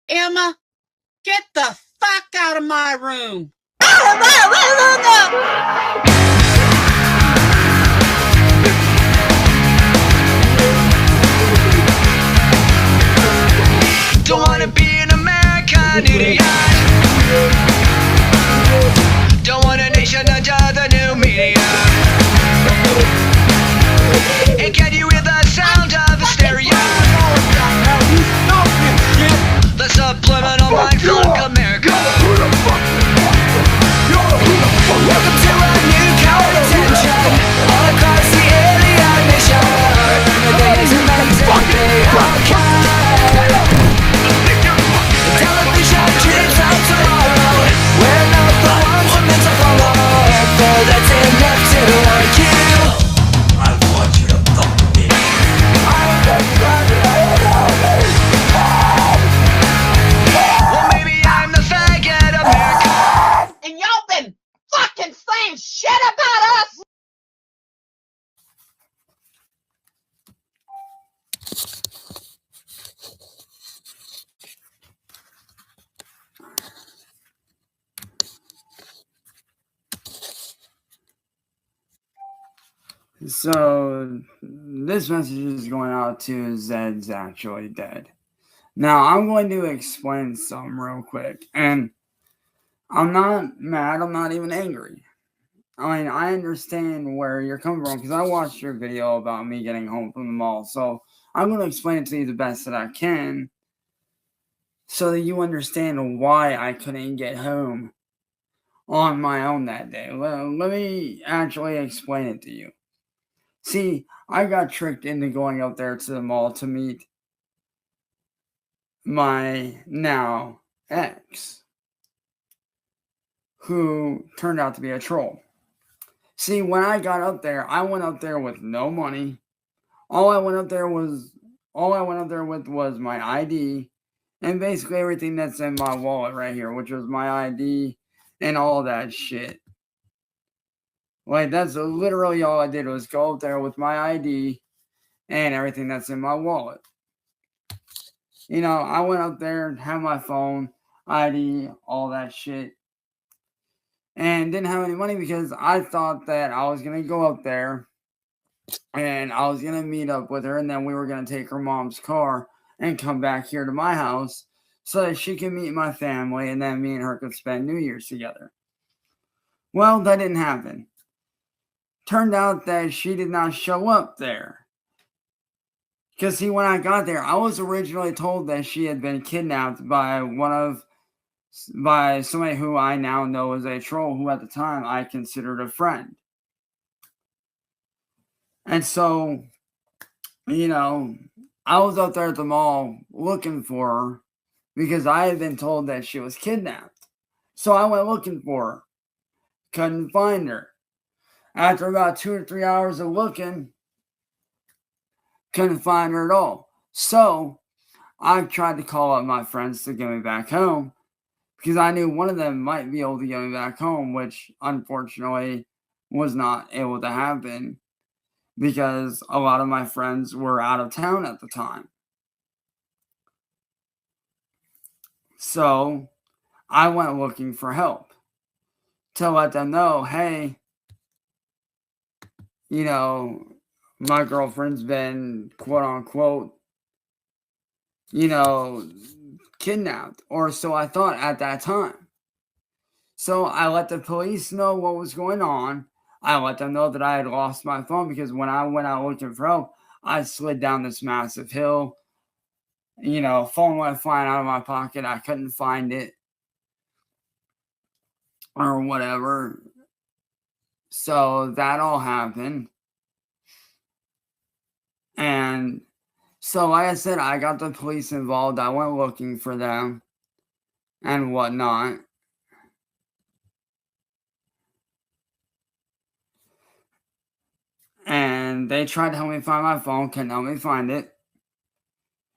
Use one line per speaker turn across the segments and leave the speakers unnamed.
Emma, get the fuck out of my room.
Don't wanna be an American idiot. Don't want a nation under the new media. And can you hear the sound of hysteria? The subliminal mind fuck America. Welcome to a new kind of tension all across the alien nation. The days are meant to be okay. Television dreams of tomorrow. We're not the ones we're meant to follow. For that's enough to warn you. I want you to fuck me. Well, maybe I'm the faggot America.
And y'all been fucking saying shit about us.
So, this message is going out to Zed's actually dead. Now, I'm going to explain something real quick. And I'm not mad. I'm not even angry. I mean, I understand where you're coming from because I watched your video about me getting home from the mall. So, I'm going to explain it to you the best that I can so that you understand why I couldn't get home on my own that day. Let me actually explain it to you. See, I got tricked into going up there to the mall to meet my now ex, who turned out to be a troll. See, when I got up there, I went up there with no money. All I went up there with was my ID and basically everything that's in my wallet right here, which was my ID and all that shit. Like, that's literally all I did was go up there with my ID and everything that's in my wallet. You know, I went up there and had my phone, ID, all that shit. And didn't have any money because I thought that I was going to go up there and I was going to meet up with her and then we were going to take her mom's car and come back here to my house so that she could meet my family and then me and her could spend New Year's together. Well, that didn't happen. Turned out that she did not show up there. Because, see, when I got there, I was originally told that she had been kidnapped by somebody who I now know is a troll, who at the time I considered a friend. And so, you know, I was up there at the mall looking for her because I had been told that she was kidnapped. So I went looking for her. Couldn't find her. After about 2 or 3 hours of looking, couldn't find her at all. So I tried to call up my friends to get me back home because I knew one of them might be able to get me back home, which unfortunately was not able to happen because a lot of my friends were out of town at the time. So I went looking for help to let them know, hey, you know, my girlfriend's been, quote unquote, you know, kidnapped, or so I thought at that time. So I let the police know what was going on. I let them know that I had lost my phone because when I went out looking for help, I slid down this massive hill. You know, phone went flying out of my pocket. I couldn't find it or whatever. So that all happened. And so, like I said, I got the police involved. I went looking for them and whatnot. And they tried to help me find my phone, couldn't help me find it.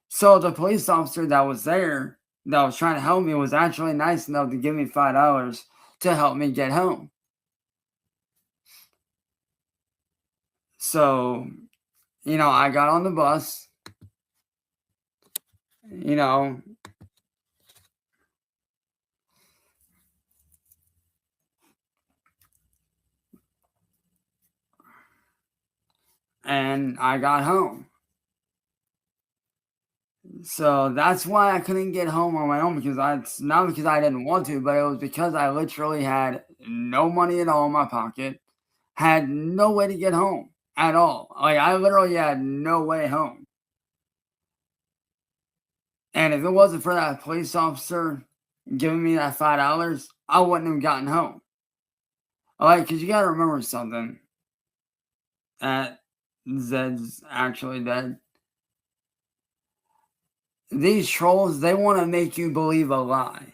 So the police officer that was there, that was trying to help me, was actually nice enough to give me $5 to help me get home. So, you know, I got on the bus, you know, and I got home. So that's why I couldn't get home on my own, because it's not because I didn't want to, but it was because I literally had no money at all in my pocket, had no way to get home at all. Like, I literally had no way home. And if it wasn't for that police officer giving me that $5, I wouldn't have gotten home. Like, because you got to remember something. Zed's actually dead. These trolls, they want to make you believe a lie.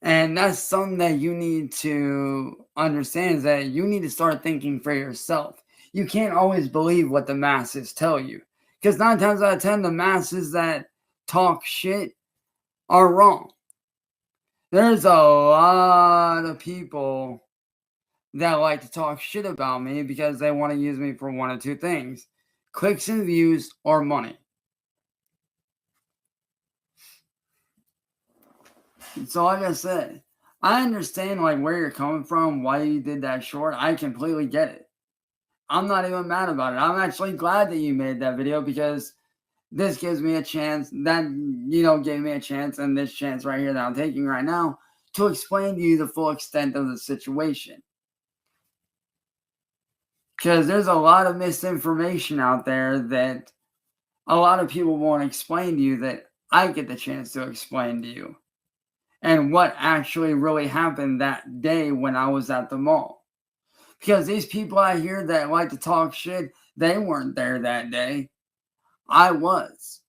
And that's something that you need to understand, is that you need to start thinking for yourself. You can't always believe what the masses tell you. Because 9 times out of 10, the masses that talk shit are wrong. There's a lot of people that like to talk shit about me because they want to use me for one of two things: clicks and views, or money. So like I said, I understand like where you're coming from, why you did that short. I completely get it. I'm not even mad about it. I'm actually glad that you made that video, because this gives me a chance, that, gave me a chance, and this chance right here that I'm taking right now, to explain to you the full extent of the situation. Because there's a lot of misinformation out there that a lot of people won't explain to you, that I get the chance to explain to you. And what actually really happened that day when I was at the mall. Because these people out here that like to talk shit, they weren't there that day. I was.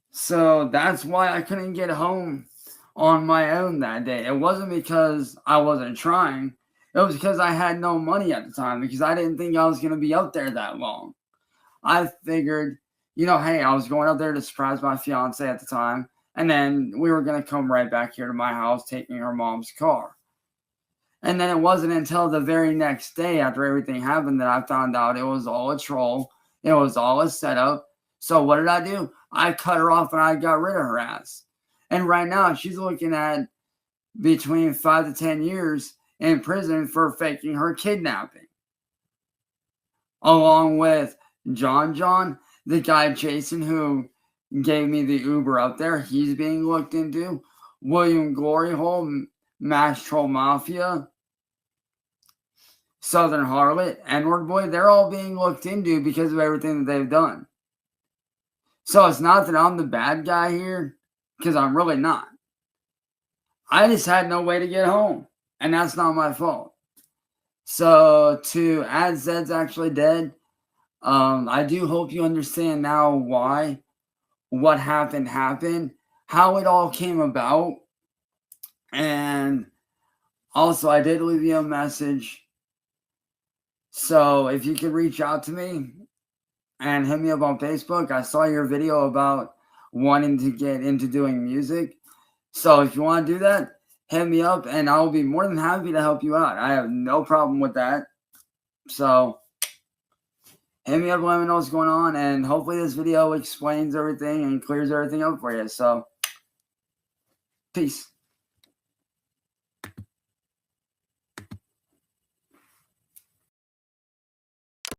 So that's why I couldn't get home on my own that day. It wasn't because I wasn't trying. It was because I had no money at the time, because I didn't think I was going to be up there that long. I figured, hey, I was going up there to surprise my fiance at the time, and then we were going to come right back here to my house, taking her mom's car. And then it wasn't until the very next day, after everything happened, that I found out it was all a troll. It was all a setup. So what did I do? I cut her off and I got rid of her ass. And right now she's looking at between 5 to 10 years in prison for faking her kidnapping. Along with John, the guy Jason who gave me the Uber up there, he's being looked into. William Gloryhole, Mass Troll Mafia, Southern Harlot, N-Word Boy, they're all being looked into because of everything that they've done. So it's not that I'm the bad guy here, because I'm really not. I just had no way to get home, and that's not my fault. So to add Zed's actually dead, I do hope you understand now why what happened, how it all came about. And also, I did leave you a message. So if you could reach out to me and hit me up on Facebook. I saw your video about wanting to get into doing music. So if you want to do that, hit me up and I'll be more than happy to help you out. I have no problem with that. So hit me up, let me know what's going on, and hopefully this video explains everything and clears everything up for you. So peace.